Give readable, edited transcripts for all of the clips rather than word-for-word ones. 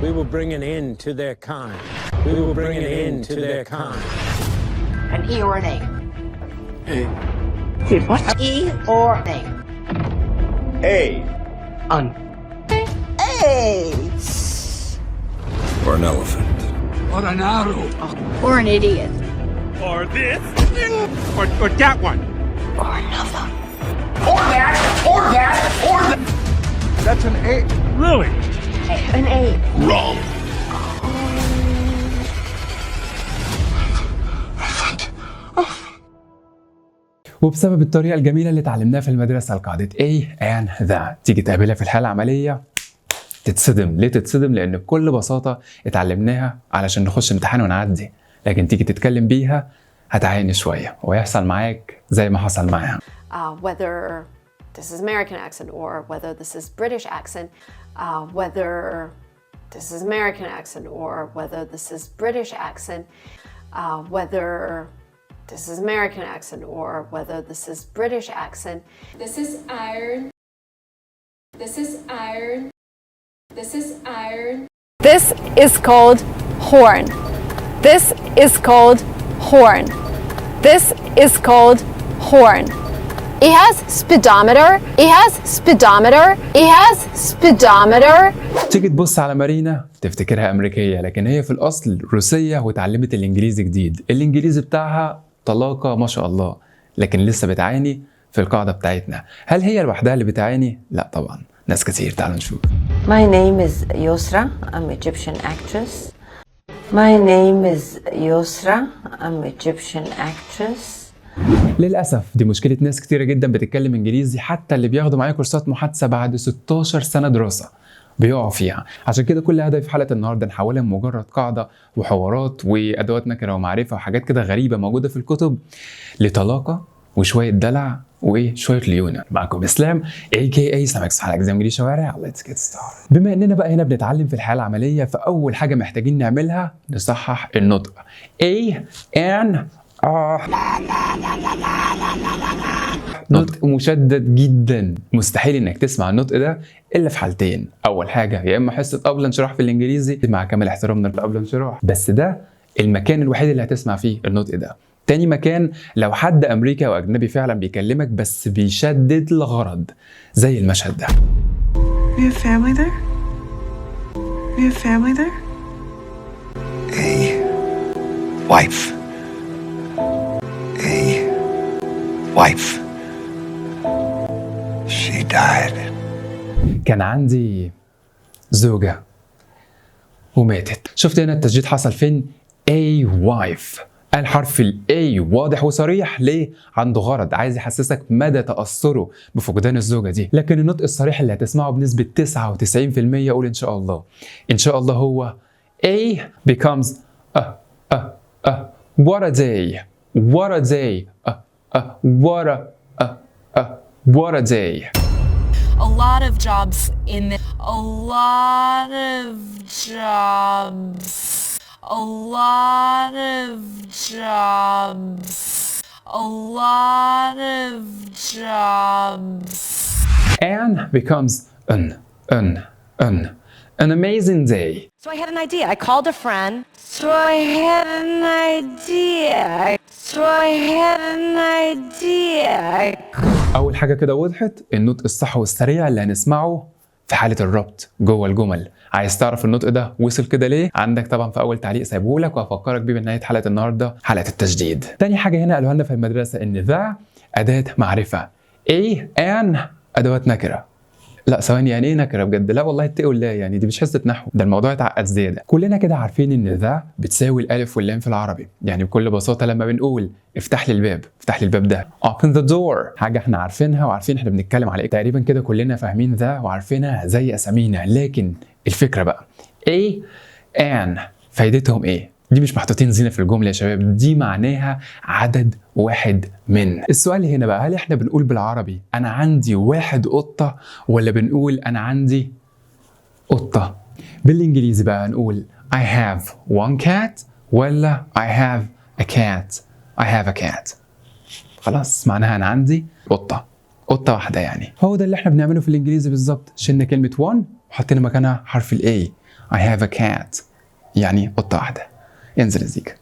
We will bring an end to their kind. We will bring an end to their kind. An E or an A? A. What? E or A? A. Un. A. Or an elephant. Or an arrow. Or an idiot. Or this. Or that one. Or another. Or that. Or that. Or that. That's an A. Really? An A. Wrong. وبسبب الطريقة الجميلة اللي اتعلمناها في المدرسة لقاعدة A and that تيجي تقابلها في الحالة العملية تتصدم. ليه تتصدم؟ لأن بكل بساطة اتعلمناها علشان نخش امتحان ونعدي، لكن تيجي تتكلم بيها هتعاني شوية ويحصل معاك زي ما حصل معاها. Whether this is American accent or whether this is British accent, whether this is American accent or whether this is British accent, whether this is American accent or whether this is British accent. This is iron. This is iron. This is iron. This is called horn. This is called horn. This is called horn. It has speedometer. It has speedometer. It has speedometer. تيجي تبص على مارينا تفتكرها أمريكية، لكن هي في الأصل روسية وتعلمت الإنجليزي جديد. الإنجليزي بتاعها طلاقة ما شاء الله، لكن لسه بتعاني في القاعدة بتاعتنا. هل هي لوحدها اللي بتعاني؟ لا طبعا، ناس كتير. تعالوا نشوف. My name is Yusra. I'm Egyptian actress. My name is Yusra. I'm Egyptian actress. للأسف دي مشكلة ناس كتيرة جدا بتتكلم إنجليزي، حتى اللي بياخدوا معايا كورسات محادثة بعد 16 سنة دراسة بيقعوا فيها. عشان كده كل هدفي في حلقة النهاردة نحولها من مجرد قاعدة وحوارات وأدوات نكرة ومعرفة وحاجات كده غريبة موجودة في الكتب لطلاقة وشوية دلع وشوية ليونة. معكم إسلام AKA سامكس في حلقة زي انجليزي شوارع. Let's get started. بما إننا بقى هنا بنتعلم في الحياة العملية، فأول حاجة محتاجين نعملها نصحح النطق. A N نطق مشدد جدا. مستحيل انك تسمع النطق ده الا في حالتين. اول حاجه يا اما حصه قبل انشراح في الانجليزي مع كامل احترامنا لقبل انشراح، بس ده المكان الوحيد اللي هتسمع فيه النطق ده. تاني مكان لو حد امريكي او اجنبي فعلا بيكلمك بس بيشدد الغرض زي المشهد ده. We have family there? We have family there? A wife. A wife. She died. كان عندي زوجة وماتت. شفت هنا التسجيل حصل فين؟ A wife. الحرف ال A واضح وصريح. ليه؟ عنده غرض، عايز يحسسك مدى تأثره بفقدان الزوجة دي. لكن النطق الصريح اللي هتسمعه بنسبة 99% قول إن شاء الله. إن شاء الله هو A becomes what a day. What a day. What a day. A lot of jobs in the. A lot of jobs. A lot of jobs. A lot of jobs. And becomes an amazing day. So I had an idea. I called a friend. So I had an idea. أول حاجة كده وضحت النطق الصح والسريع اللي هنسمعه في حالة الربط جوه الجمل. عايز تعرف النطق ده وصل كده ليه؟ عندك طبعا في أول تعليق سايبهولك وهفكرك بيه بنهاية حلقة النهاردة حلقة التجديد. تاني حاجة هنا قالوها لنا في المدرسة إن ذا أداة معرفة. A and أدوات نكرة. لا ثواني، يعني ايه نكره بجد؟ لا والله اتقوا الله، يعني دي مش حصه نحو، ده الموضوع اتعقد زياده. كلنا كده عارفين ان ذا بتساوي الالف واللام في العربي. يعني بكل بساطه لما بنقول افتح لي الباب، افتح لي الباب ده open the door، حاجه احنا عارفينها وعارفين احنا بنتكلم على ايه. تقريبا كده كلنا فاهمين ذا وعارفينها زي اسامينا. لكن الفكره بقى A and فايدتهم ايه؟ دي مش محطوطين زينه في الجمله يا شباب، دي معناها عدد واحد من. السؤال هنا بقى، هل احنا بنقول بالعربي انا عندي واحد قطه ولا بنقول انا عندي قطه؟ بالانجليزي بقى نقول I have one cat ولا I have a cat. I have a cat. خلاص معناها انا عندي قطه واحده. يعني هو ده اللي احنا بنعمله في الانجليزي بالظبط. شلنا كلمه one وحطينا مكانها حرف ال A. I have a cat يعني قطة واحدة. انزل الزيكا.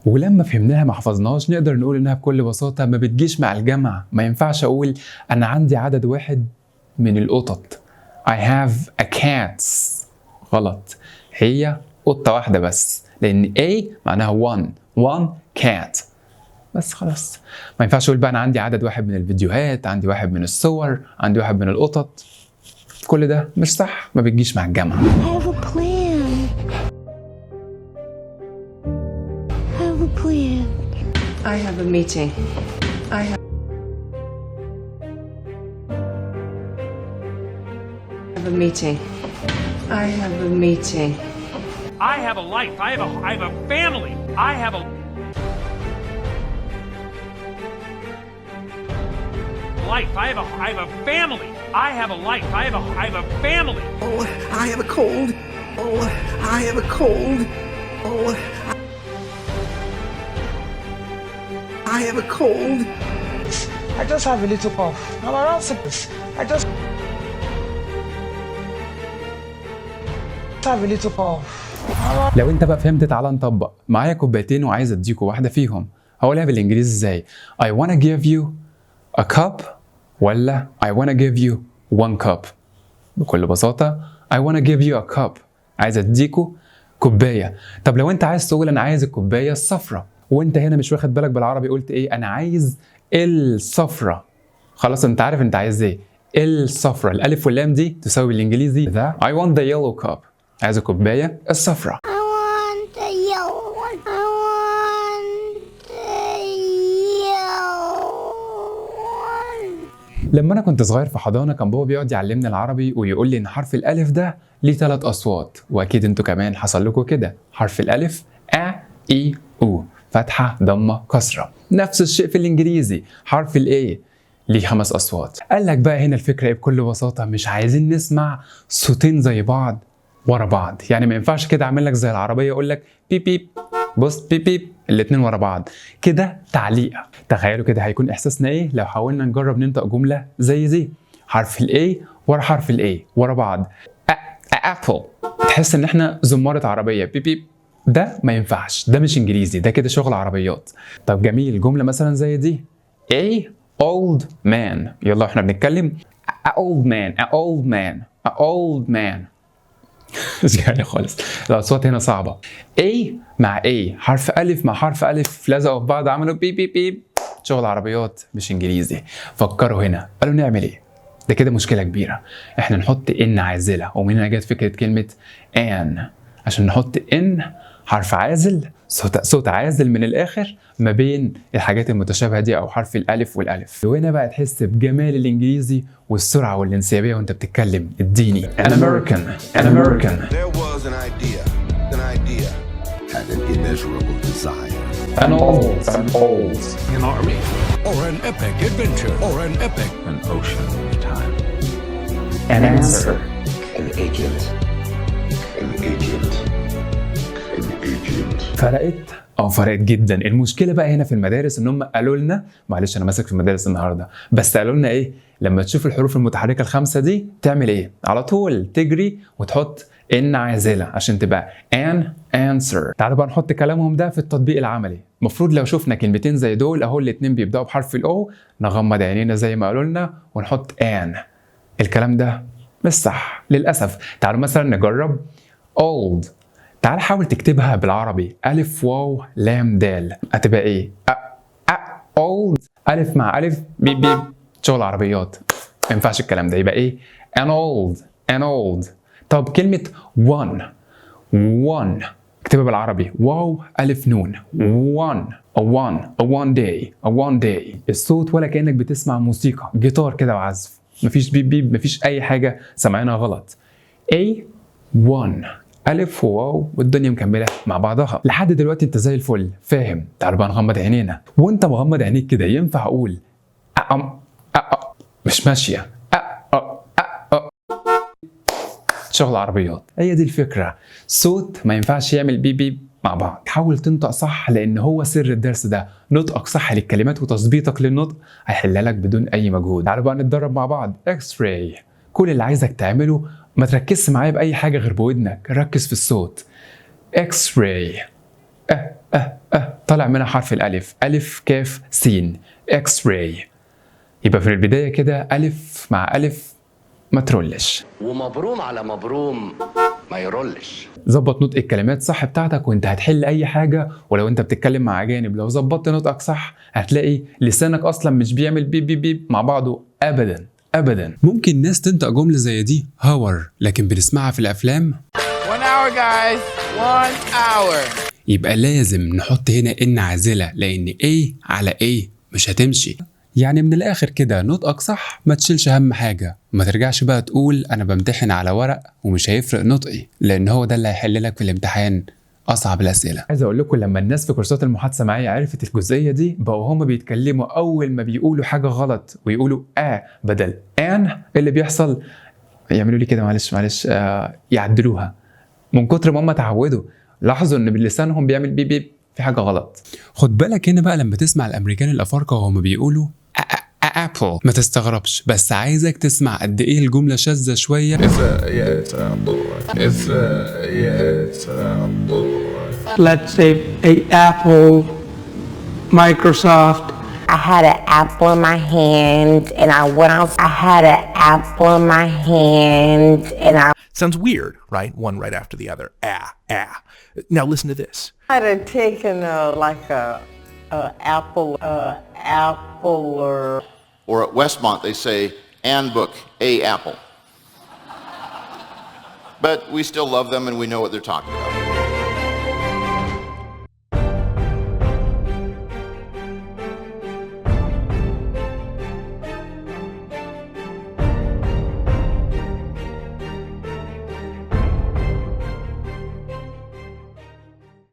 ولما فهمناها ما حفظناهاش نقدر نقول انها بكل بساطة ما بتجيش مع الجمع. ما ينفعش اقول انا عندي عدد واحد من القطط. I have a cat. غلط. هي قطة واحدة بس، لان A معناها one cat بس خلاص. ما ينفعش اقول بقى انا عندي عدد واحد من الفيديوهات، عندي واحد من الصور، عندي واحد من القطط. كل ده مش صح، ما بتجيش مع الجمع. I have a plan. I have a plan. I have a meeting. I have a meeting. I have a meeting. I have a life. I have a family. I have a life. I have a family. I have a life. I have a family. Oh, I have a cold. Oh, I have a cold. Oh, I have a cold. I just have a little cough. I'm around sickness. I just have a little cough. لو انت بقى فهمت تعالى نطبق. معايا كوبايتين وعايز اديكوا واحدة فيهم. هقولها بالانجليزي ازاي؟ I wanna give you a cup ولا I wanna give you one cup. بكل بساطة I wanna give you a cup. عايز اديكوا كوباية. طب لو انت عايز تقول انا عايز الكوباية الصفراء وانت هنا مش واخد بالك بالعربي، قلت ايه؟ انا عايز الصفراء. خلاص انت عارف انت عايز ايه؟ الصفراء. الالف واللام دي تساوي بالانجليزي ده I want the yellow cup. عايز الكوباية الصفراء. I want a yellow one. I want a yellow one. لما انا كنت صغير في حضانه كان بابا بيقعد يعلمني العربي ويقول لي ان حرف الالف ده ليه 3 اصوات، واكيد انتوا كمان حصل لكم كده. حرف الالف ا اي او، فتحه ضمه كسره. نفس الشيء في الانجليزي. حرف الاي ليه 5 اصوات. قال لك بقى هنا الفكره ايه بكل بساطه؟ مش عايزين نسمع صوتين زي بعض ورا بعض. يعني ما ينفعش كده اعمل لك زي العربيه اقول لك بيب بيب، بص بيب بيب، الاتنين ورا بعض كده تعليقه. تخيلوا كده هيكون احساسنا ايه لو حاولنا نجرب ننطق جمله زي دي. حرف الاي ورا حرف الاي ورا بعض. ابل. تحس ان احنا زماره عربيه بيب بيب. ده ما ينفعش، ده مش انجليزي، ده كده شغل عربيات. طب جميل، جمله مثلا زي دي A old man. يلا احنا بنتكلم a old man a old man a old man. مش جاي خالص، الاصوات هنا صعبه. A مع A، حرف الف مع حرف الف لزقوا في بعض عملوا بيب بيب بيب. شغل عربيات مش انجليزي. فكروا هنا قالوا نعمل ايه؟ ده كده مشكله كبيره. احنا نحط ان عازله، ومن هنا جت فكره كلمه ان. عشان نحط ان حرف عازل، صوت عازل من الاخر ما بين الحاجات المتشابهه دي او حرف الالف والالف. وهنا بقى تحس بجمال الانجليزي والسرعه والانسيابيه وانت بتتكلم. اديني an American There was an idea and an immeasurable desire. an old An army. Or an epic adventure. Or an epic. An ocean of time. an answer. An agent. An agent. An agent. فرقت جدا. المشكله بقى هنا في المدارس ان هم قالوا لنا، معلش انا ماسك في المدارس النهارده، بس قالوا لنا ايه؟ لما تشوف الحروف المتحركه الخمسه دي تعمل ايه؟ على طول تجري وتحط ان عازله عشان تبقى an answer. تعالوا بقى نحط كلامهم ده في التطبيق العملي. المفروض لو شفنا كلمتين زي دول اهو الاثنين بيبداوا بحرف الاو، نغمض عينينا زي ما قالوا لنا ونحط an. الكلام ده مش صح للاسف. تعالوا مثلا نجرب old. تعال حاول تكتبها بالعربي ألف واو لام دال. هتبقى إيه؟ old. ألف مع ألف بيب بيب. شغل عربيات. ما ينفعش الكلام ده. يبقى إيه؟ an old. طب كلمة one. اكتبها بالعربي واو ألف نون. one day. الصوت ولا كأنك بتسمع موسيقى جيتار كده وعزف. مفيش بيب بيب، مفيش أي حاجة سمعينها غلط. one. ألف وواو والدنيا مكملة مع بعضها. لحد دلوقتي أنت زي الفل فاهم. تعالوا بقى نغمض عينينا. وأنت مغمض عينيك كده ينفع أقول مش ماشية. شغل عربيات. هي دي الفكرة. صوت ما ينفعش يعمل بيب بيب مع بعض. حاول تنطق صح لأن هو سر الدرس ده. نطقك صح للكلمات وتظبيطك للنطق هيحلها لك بدون أي مجهود. تعالوا بقى نتدرب مع بعض. X-ray. كل اللي عايزك تعمله ما تركزش معايا بأي حاجة غير بودنك، ركز في الصوت. اكس راي، طالع منها حرف الألف، ألف كاف سين، اكس راي. يبقى في البداية كده ألف مع ألف ما ترولش، ومبروم على مبروم ما يرولش. ظبط نطق الكلمات صح بتاعتك وانت هتحل أي حاجة. ولو انت بتتكلم مع أجانب، لو ظبطت نطقك صح هتلاقي لسانك أصلا مش بيعمل بيب بيب بيب مع بعضه أبدا أبدا. ممكن ناس تنطق جملة زي دي هاور، لكن بنسمعها في الأفلام 1 hour guys 1 hour. يبقى لازم نحط هنا إن عازلة، لأن إيه على إيه مش هتمشي. يعني من الآخر كده نطقك صح، ما تشيلش هم حاجة، ما ترجعش بقى تقول أنا بمتحن على ورق ومش هيفرق نطقي، لأن هو ده اللي هيحل لك في الامتحان أصعب الأسئلة. عايز أقول لكم لما الناس في كورسات المحادثة معايا عرفت الجزئية دي، بقوا هما بيتكلموا أول ما بيقولوا حاجة غلط ويقولوا بدل آن، اللي بيحصل يعملوا لي كده معلش يعدلوها من كتر ما هما اتعودوا. لاحظوا إن بلسانهم بيعمل بيب بيب في حاجة غلط. خد بالك هنا بقى لما تسمع الأمريكان الأفارقة وهم بيقولوا أبل، ما تستغربش، بس عايزك تسمع قد إيه الجملة شاذة شوية. Let's say Apple, Microsoft. I had an apple in my hand and I went out. I had an apple in my hand and I... Sounds weird, right? One right after the other. Now listen to this. I'd have taken apple or at Westmont they say an book, a apple. But we still love them and we know what they're talking about.